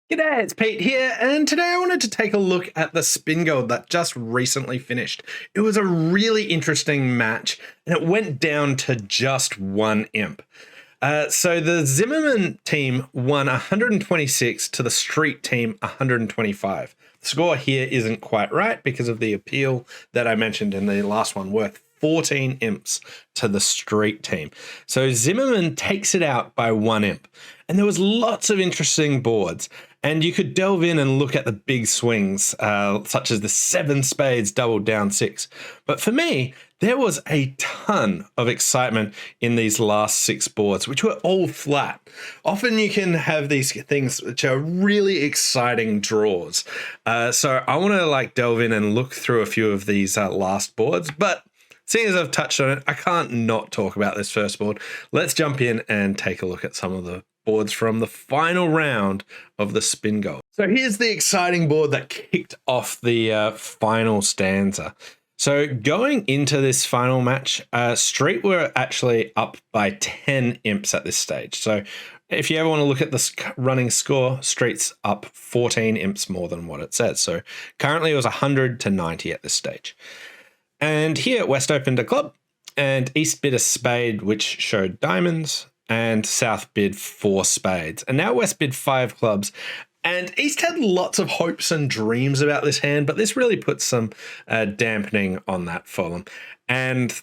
G'day, it's Pete here, and today I wanted to take a look at the Spingold that just recently finished. It was a really interesting match, and it went down to just one imp. So the Zimmerman team won 126 to the Street team 125. The score here isn't quite right because of the appeal that I mentioned in the last one, worth 14 imps to the Street team. So Zimmerman takes it out by one imp. And there was lots of interesting boards. And you could delve in and look at the big swings, such as the 7 spades doubled down 6. But for me, there was a ton of excitement in these last 6 boards, which were all flat. Often you can have these things which are really exciting draws. So I want to delve in and look through a few of these last boards. But seeing as I've touched on it, I can't not talk about this first board. Let's jump in and take a look at some of the boards from the final round of the Spingold. So here's the exciting board that kicked off the final stanza. So going into this final match, Street were actually up by 10 imps at this stage. So if you ever want to look at the running score, Street's up 14 imps more than what it says. So currently it was 100 to 90 at this stage. And here West opened a club and East bid a spade, which showed diamonds, and South bid 4 spades. And now West bid 5 clubs. And East had lots of hopes and dreams about this hand, but this really puts some dampening on that for them. And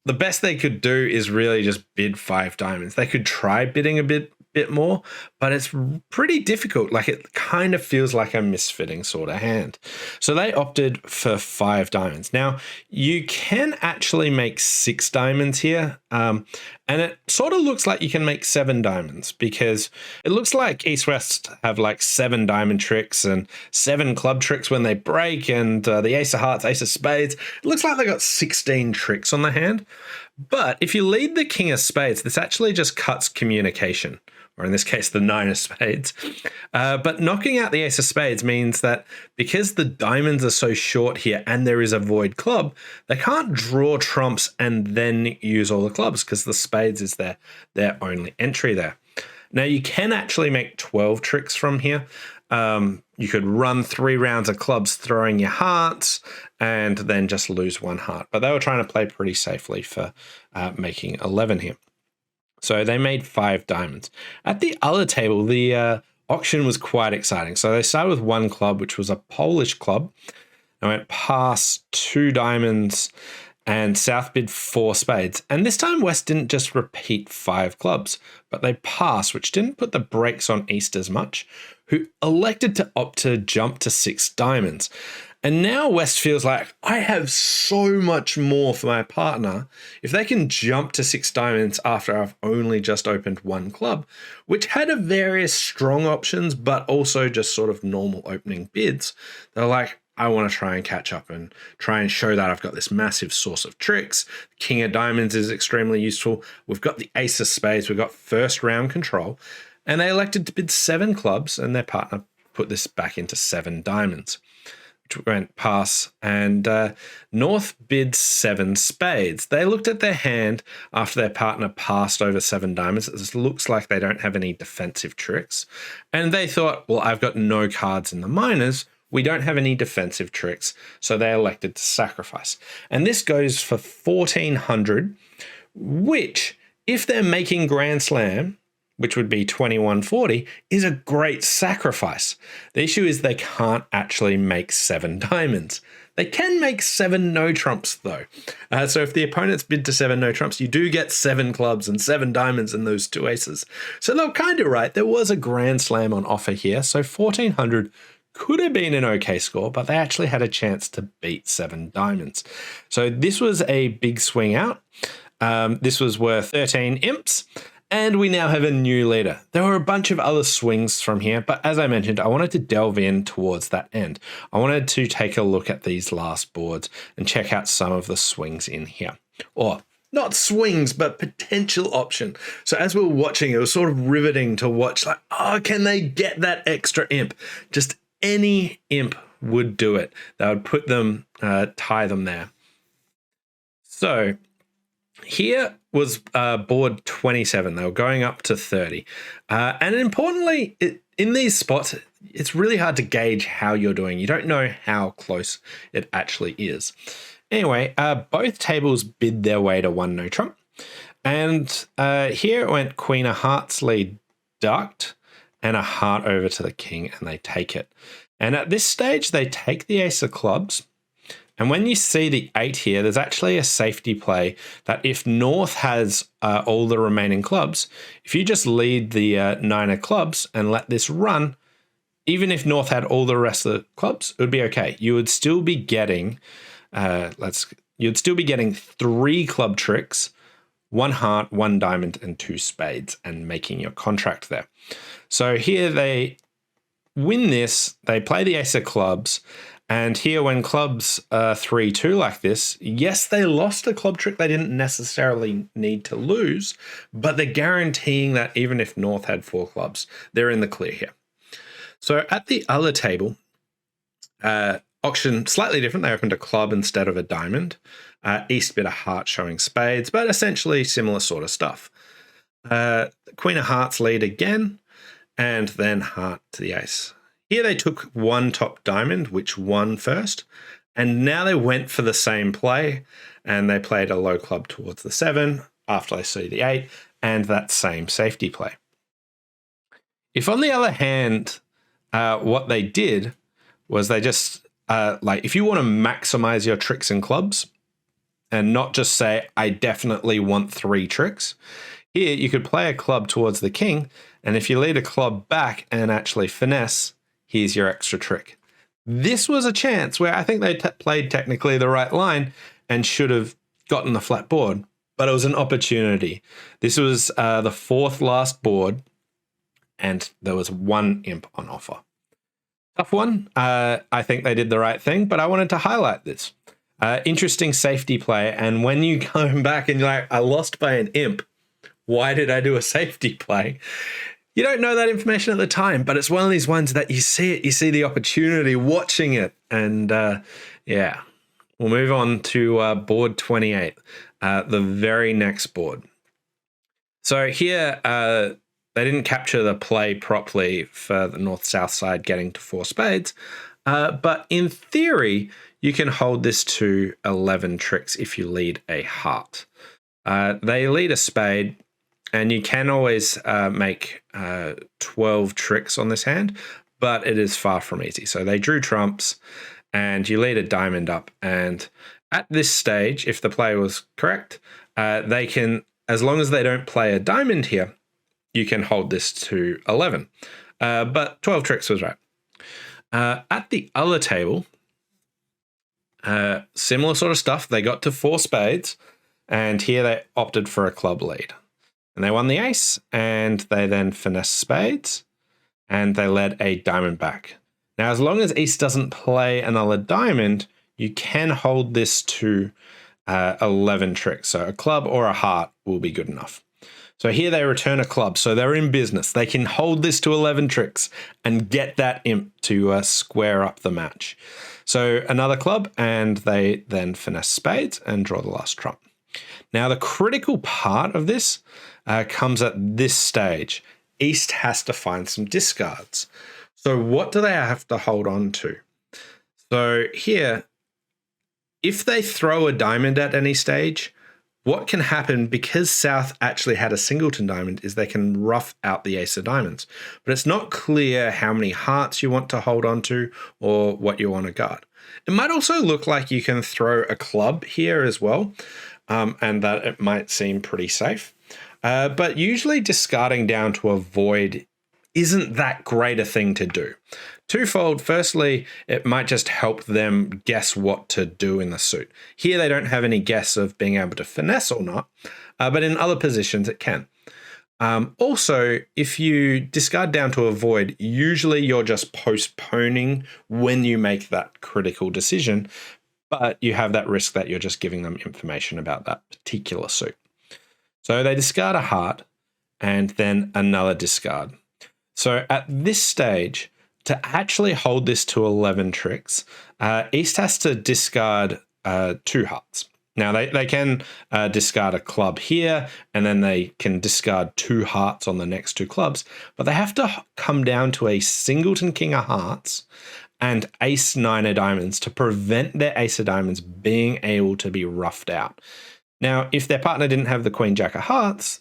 the best they could do is really just bid 5 diamonds. They could try bidding a bit more, but it's pretty difficult. It kind of feels like a misfitting sort of hand. So they opted for 5 diamonds. Now, you can actually make 6 diamonds here. And it sort of looks like you can make 7 diamonds because it looks like East-West have 7 diamond tricks and 7 club tricks when they break, and the ace of hearts, ace of spades. It looks like they got 16 tricks on the hand. But if you lead the king of spades, this actually just cuts communication, or in this case, the 9 of spades. But knocking out the ace of spades means that because the diamonds are so short here and there is a void club, they can't draw trumps and then use all the clubs because the spades is their only entry there. Now, you can actually make 12 tricks from here. You could run 3 rounds of clubs throwing your hearts and then just lose 1 heart. But they were trying to play pretty safely for making 11 here. So they made 5 diamonds. At the other table, the auction was quite exciting. So they started with 1 club, which was a Polish club. I went past 2 diamonds and South bid 4 spades. And this time West didn't just repeat 5 clubs, but they passed, which didn't put the brakes on East as much, who elected to opt to jump to 6 diamonds. And now West feels like, I have so much more for my partner if they can jump to 6 diamonds after I've only just opened 1 club, which had a various strong options, but also just sort of normal opening bids. They're like, I want to try and catch up and try and show that I've got this massive source of tricks. King of diamonds is extremely useful. We've got the ace of spades. We've got first round control. And they elected to bid 7 clubs, and their partner put this back into 7 diamonds, which went pass, and North bid 7 spades. They looked at their hand after their partner passed over 7 diamonds. It looks like they don't have any defensive tricks. And they thought, well, I've got no cards in the minors. We don't have any defensive tricks. So they elected to sacrifice. And this goes for 1,400, which, if they're making Grand Slam, which would be 2140, is a great sacrifice. The issue is they can't actually make 7 diamonds. They can make 7 no trumps though. So if the opponents bid to 7 no trumps, you do get 7 clubs and 7 diamonds and those 2 aces. So they're kind of right. There was a Grand Slam on offer here. So 1,400 could have been an okay score, but they actually had a chance to beat 7 diamonds. So this was a big swing out. This was worth 13 imps. And we now have a new leader. There were a bunch of other swings from here, but as I mentioned, I wanted to delve in towards that end. I wanted to take a look at these last boards and check out some of the swings in here. Or not swings, but potential option. So as we were watching, it was sort of riveting to watch, can they get that extra imp? Just any imp would do it. They would put them, tie them there. So here was board 27. They were going up to 30. And importantly, in these spots, it's really hard to gauge how you're doing. You don't know how close it actually is. Anyway, both tables bid their way to 1 no trump. And here it went Queen of Hearts lead ducked and a heart over to the king, and they take it. And at this stage, they take the ace of clubs. And when you see the 8 here, there's actually a safety play that if North has all the remaining clubs, if you just lead the 9 of clubs and let this run, even if North had all the rest of the clubs, it would be okay. You would still be getting, you'd still be getting 3 club tricks, 1 heart, 1 diamond, and 2 spades, and making your contract there. So here they win this, they play the ace of clubs, and here when clubs 3-2 like this, yes, they lost a club trick they didn't necessarily need to lose, but they're guaranteeing that even if North had 4 clubs, they're in the clear here. So at the other table, auction slightly different. They opened a club instead of a diamond. East bit of heart showing spades, but essentially similar sort of stuff. Queen of Hearts lead again, and then heart to the ace. Here they took 1 top diamond, which won first, and now they went for the same play, and they played a low club towards the 7 after they see the 8, and that same safety play. If on the other hand, what they did was they just, if you want to maximize your tricks and clubs, and not just say, I definitely want 3 tricks, here you could play a club towards the king, and if you lead a club back and actually finesse, here's your extra trick. This was a chance where I think they played technically the right line and should have gotten the flat board, but it was an opportunity. This was the 4th last board, and there was 1 imp on offer. Tough one. I think they did the right thing, but I wanted to highlight this. Interesting safety play, and when you come back and you're like, I lost by an imp, why did I do a safety play? You don't know that information at the time, but it's one of these ones that you see it, you see the opportunity watching it. And yeah, we'll move on to board 28, the very next board. So here, they didn't capture the play properly for the north-south side getting to 4 spades. But in theory, you can hold this to 11 tricks if you lead a heart. They lead a spade, and you can always make 12 tricks on this hand, but it is far from easy. So they drew trumps, and you lead a diamond up. And at this stage, if the play was correct, they can, as long as they don't play a diamond here, you can hold this to 11. But 12 tricks was right. At the other table, similar sort of stuff. They got to 4 spades, and here they opted for a club lead. And they won the ace, and they then finessed spades, and they led a diamond back. Now, as long as East doesn't play another diamond, you can hold this to 11 tricks. So a club or a heart will be good enough. So here they return a club. So they're in business. They can hold this to 11 tricks and get that imp to square up the match. So another club, and they then finesse spades and draw the last trump. Now, the critical part of this comes at this stage. East has to find some discards. So what do they have to hold on to? So here, if they throw a diamond at any stage, what can happen, because South actually had a singleton diamond, is they can rough out the ace of diamonds. But it's not clear how many hearts you want to hold on to or what you want to guard. It might also look like you can throw a club here as well, and that it might seem pretty safe. But usually discarding down to a void isn't that great a thing to do. Twofold. Firstly, it might just help them guess what to do in the suit. Here they don't have any guess of being able to finesse or not, but in other positions it can. Also, if you discard down to a void, usually you're just postponing when you make that critical decision, but you have that risk that you're just giving them information about that particular suit. So they discard a heart and then another discard. So at this stage, to actually hold this to 11 tricks, East has to discard 2 hearts. Now, they can discard a club here, and then they can discard 2 hearts on the next 2 clubs, but they have to come down to a singleton king of hearts and ace 9 of diamonds to prevent their ace of diamonds being able to be roughed out. Now, if their partner didn't have the queen jack of hearts,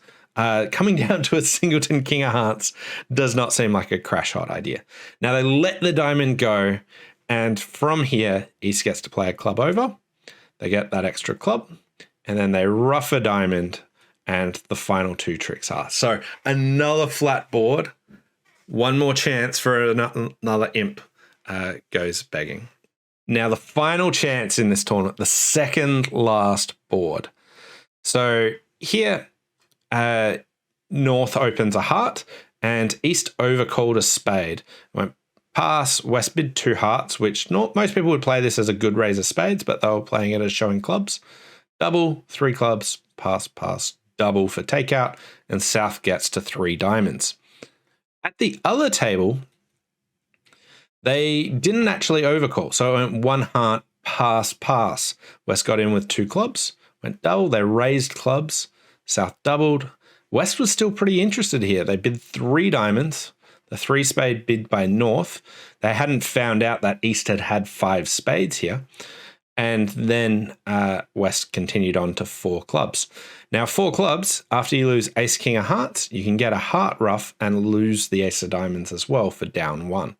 coming down to a singleton king of hearts does not seem like a crash hot idea. Now, they let the diamond go, and from here, East gets to play a club over. They get that extra club, and then they rough a diamond, and the final 2 tricks are. So another flat board, one more chance for another imp goes begging. Now the final chance in this tournament, the second last board. So here, North opens a heart, and East overcalled a spade. Went pass, West bid 2 hearts, which most people would play this as a good raise of spades, but they were playing it as showing clubs. Double, 3 clubs, pass, pass, double for takeout, and South gets to 3 diamonds. At the other table, they didn't actually overcall, so it went 1 heart, pass, pass. West got in with 2 clubs, went double, they raised clubs, South doubled. West was still pretty interested here. They bid 3 diamonds. The 3 spade bid by North. They hadn't found out that East had 5 spades here. And then West continued on to 4 clubs. Now, 4 clubs, after you lose ace king of hearts, you can get a heart ruff and lose the ace of diamonds as well for down 1.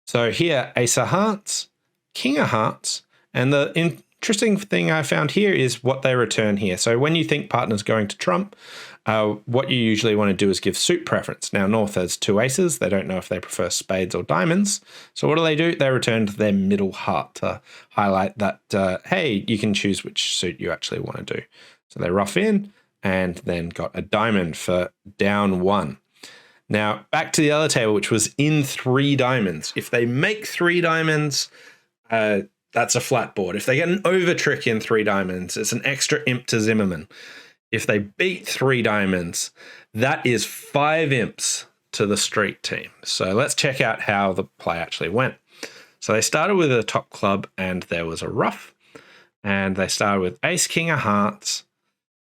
So here, ace of hearts, king of hearts, and the interesting thing I found here is what they return here. So when you think partner's going to trump, what you usually want to do is give suit preference. Now, North has 2 aces. They don't know if they prefer spades or diamonds. So what do? They return to their middle heart to highlight that, hey, you can choose which suit you actually want to do. So they rough in and then got a diamond for down 1. Now, back to the other table, which was in 3 diamonds. If they make 3 diamonds, that's a flat board. If they get an over trick in 3 diamonds, it's an extra imp to Zimmerman. If they beat 3 diamonds, that is 5 imps to the street team. So let's check out how the play actually went. So they started with a top club and there was a ruff. And they started with ace king of hearts.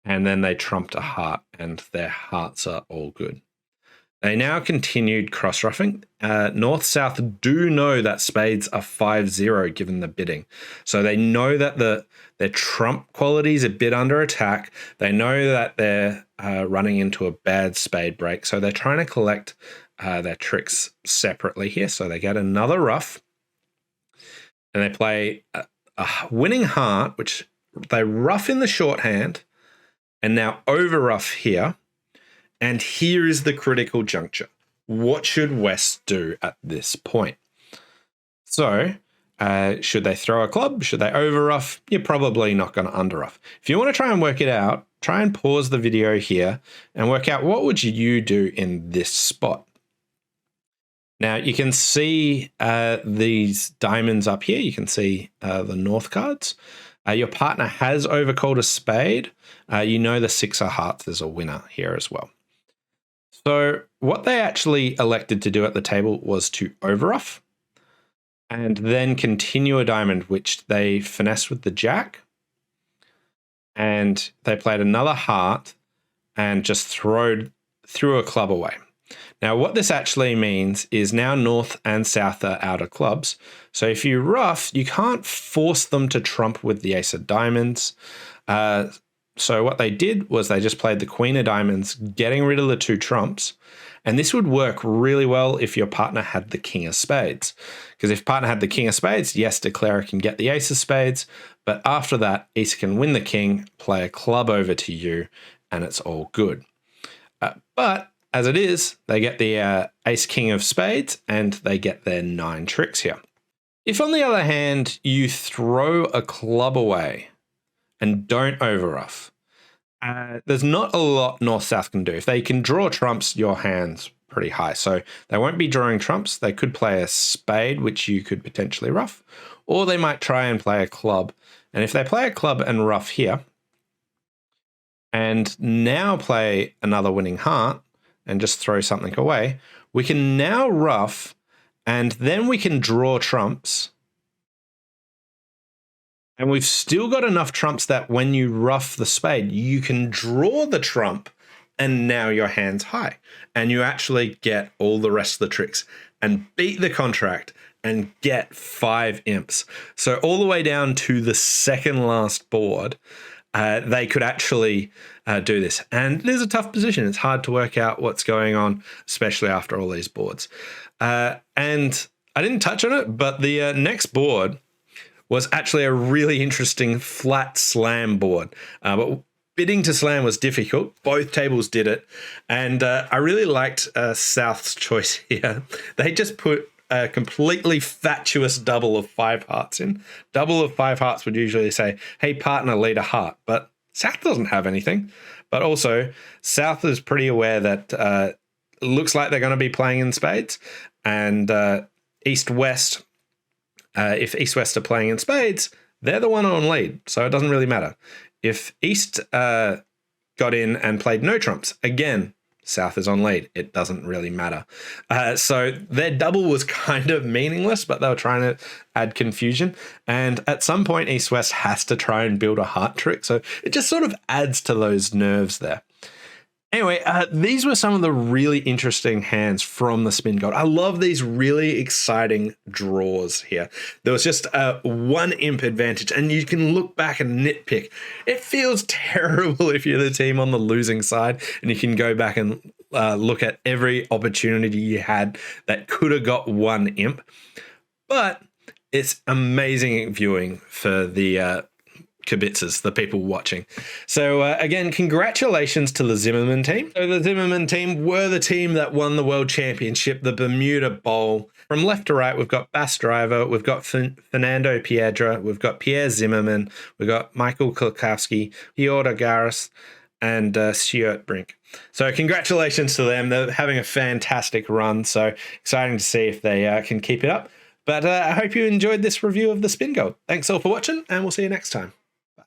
And then they trumped a heart and their hearts are all good. They now continued cross-ruffing. North-South do know that spades are 5-0 given the bidding. So they know that their trump quality is a bit under attack. They know that they're running into a bad spade break. So they're trying to collect their tricks separately here. So they get another ruff. And they play a winning heart, which they ruff in the shorthand. And now over ruff here. And here is the critical juncture. What should West do at this point? So, should they throw a club? Should they over ruff? You're probably not going to under ruff. If you want to try and work it out, try and pause the video here and work out what would you do in this spot. Now, you can see these diamonds up here. You can see the North cards. Your partner has overcalled a spade. You know the 6 of hearts is a winner here as well. So what they actually elected to do at the table was to overruff and then continue a diamond, which they finessed with the jack. And they played another heart and just threw a club away. Now, what this actually means is now North and South are out of clubs. So if you ruff, you can't force them to trump with the ace of diamonds. So what they did was they just played the queen of diamonds, getting rid of the 2 trumps. And this would work really well if your partner had the king of spades. Because if partner had the king of spades, yes, declarer can get the ace of spades. But after that, East can win the king, play a club over to you, and it's all good. But as it is, they get the ace king of spades and they get their 9 tricks here. If on the other hand, you throw a club away and don't overruff, there's not a lot North-South can do. If they can draw trumps, your hand's pretty high. So they won't be drawing trumps. They could play a spade, which you could potentially ruff, or they might try and play a club. And if they play a club and ruff here, and now play another winning heart and just throw something away, we can now ruff, and then we can draw trumps. And we've still got enough trumps that when you ruff the spade, you can draw the trump and now your hand's high. And you actually get all the rest of the tricks and beat the contract and get 5 imps. So all the way down to the second last board, they could actually do this. And it is a tough position. It's hard to work out what's going on, especially after all these boards. And I didn't touch on it, but the next board was actually a really interesting flat slam board. But bidding to slam was difficult. Both tables did it. And I really liked South's choice here. They just put a completely fatuous double of 5 hearts in. Double of 5 hearts would usually say, hey, partner, lead a heart. But South doesn't have anything. But also, South is pretty aware that it looks like they're going to be playing in spades. And East-West, if East-West are playing in spades, they're the one on lead. So it doesn't really matter. If East got in and played no trumps, again, South is on lead. It doesn't really matter. So their double was kind of meaningless, but they were trying to add confusion. And at some point, East-West has to try and build a heart trick. So it just sort of adds to those nerves there. Anyway, these were some of the really interesting hands from the Spingold. I love these really exciting draws here. There was just a 1 imp advantage, and you can look back and nitpick. It feels terrible if you're the team on the losing side, and you can go back and look at every opportunity you had that could have got 1 imp. But it's amazing viewing for the kibitzers, the people watching. So again, congratulations to the Zimmerman team. So the Zimmerman team were the team that won the World Championship, the Bermuda Bowl. From left to right, we've got Bass Driver, we've got Fernando Piedra, we've got Pierre Zimmerman, we've got Michael Kulkowski, Piotr Garis, and Stuart Brink. So congratulations to them. They're having a fantastic run. So exciting to see if they can keep it up. But I hope you enjoyed this review of the Spingold. Thanks all for watching, and we'll see you next time.